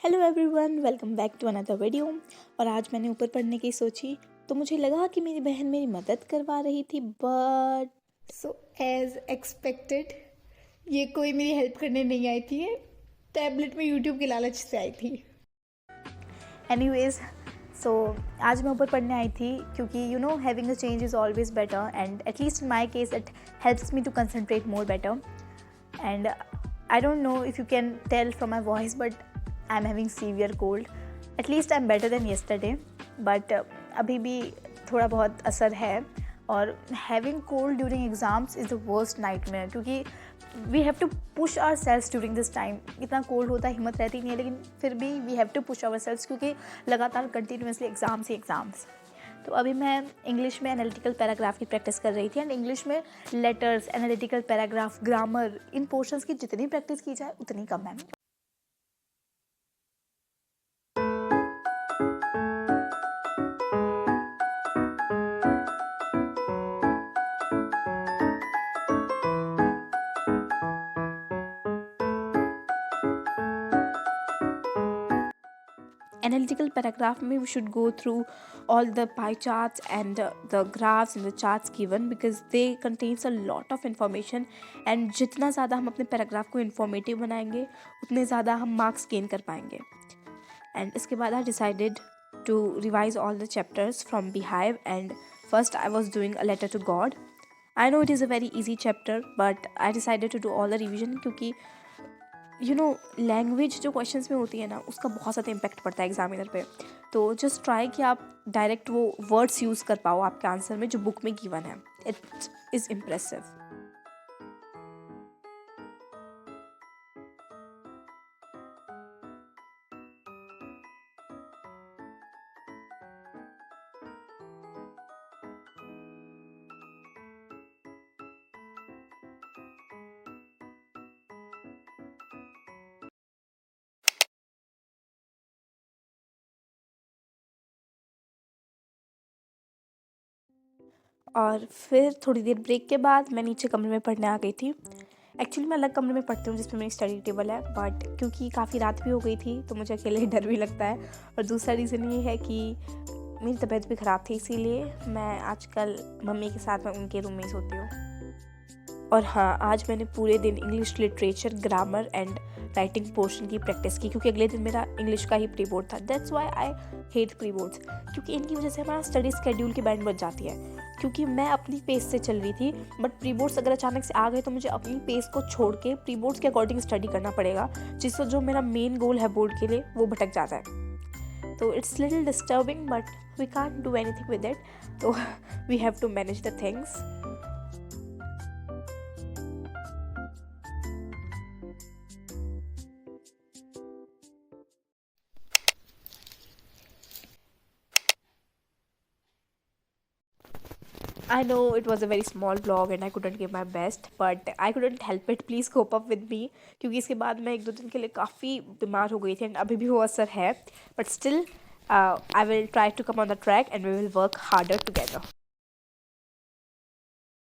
Hello everyone, welcome back to another video. और आज मैंने ऊपर पढ़ने की सोची तो मुझे लगा कि मेरी बहन मेरी मदद करवा रही थी, बट एज एक्सपेक्टेड ये कोई मेरी हेल्प करने नहीं आई थी। ये टैबलेट में यूट्यूब के लालच से आई थी। एनीवेज सो आज मैं ऊपर पढ़ने आई थी क्योंकि having a change is always better and at least in my case it helps me to concentrate more better. And I don't know if you can tell from my voice, but I'm having severe cold. At least I'm better than yesterday, but अभी भी थोड़ा बहुत असर है। और having cold during exams is the worst nightmare क्योंकि we have to push ourselves during this time। इतना cold होता है, हिम्मत रहती नहीं है, लेकिन फिर भी we have to push ourselves क्योंकि लगातार continuously exams ही exams। तो अभी मैं इंग्लिश में एनालिटिकल पैराग्राफ की प्रैक्टिस कर रही थी एंड इंग्लिश में लेटर्स, एनालिटिकल पैराग्राफ, ग्रामर, इन पोर्शंस की जितनी प्रैक्टिस की जाए उतनी कम है। Analytical paragraph में we should go through all the pie charts and the graphs and the charts given because they contains a lot of information and जितना ज़्यादा हम अपने पैराग्राफ को informative बनाएंगे उतने ज़्यादा हम marks gain कर पाएंगे। And इसके बाद I decided to revise all the chapters from Beehive and first I was doing a letter to God. I know it is a very easy chapter but I decided to do all the revision क्योंकि language जो questions में होती है ना उसका बहुत ज़्यादा impact पड़ता है एग्जामिनर पे। तो जस्ट ट्राई कि आप डायरेक्ट वो वर्ड्स यूज़ कर पाओ आपके आंसर में जो बुक में गिवन है। It is impressive. और फिर थोड़ी देर ब्रेक के बाद मैं नीचे कमरे में पढ़ने आ गई थी। एक्चुअली मैं अलग कमरे में पढ़ती हूँ जिसमें मेरी स्टडी टेबल है, बट क्योंकि काफ़ी रात भी हो गई थी तो मुझे अकेले डर भी लगता है। और दूसरा रीज़न ये है कि मेरी तबीयत भी ख़राब थी, इसीलिए मैं आजकल मम्मी के साथ में उनके रूम में ही सोती हूँ। और हाँ, आज मैंने पूरे दिन English literature, grammar and writing portion की प्रैक्टिस की क्योंकि अगले दिन मेरा इंग्लिश का ही प्री बोर्ड था। That's why I hate pre boards क्योंकि इनकी वजह से हमारा स्टडी स्केड्यूल की बैंड बच जाती है। क्योंकि मैं अपनी पेस से चल रही थी, बट प्री बोर्ड्स अगर अचानक से आ गए तो मुझे अपनी पेस को छोड़ के प्री बोर्ड्स के अकॉर्डिंग स्टडी करना पड़ेगा, जिससे जो मेरा मेन गोल है बोर्ड के लिए वो भटक जाता है। तो it's little disturbing but we can't do anything with it. तो we have to manage the things. I know it was a very small vlog and I couldn't give my best, but I couldn't help it. Please cope up with me क्योंकि इसके बाद मैं 1-2 दिन के लिए काफ़ी बीमार हो गई थी and अभी भी वो असर है, but still I will try to come on the track and we will work harder together.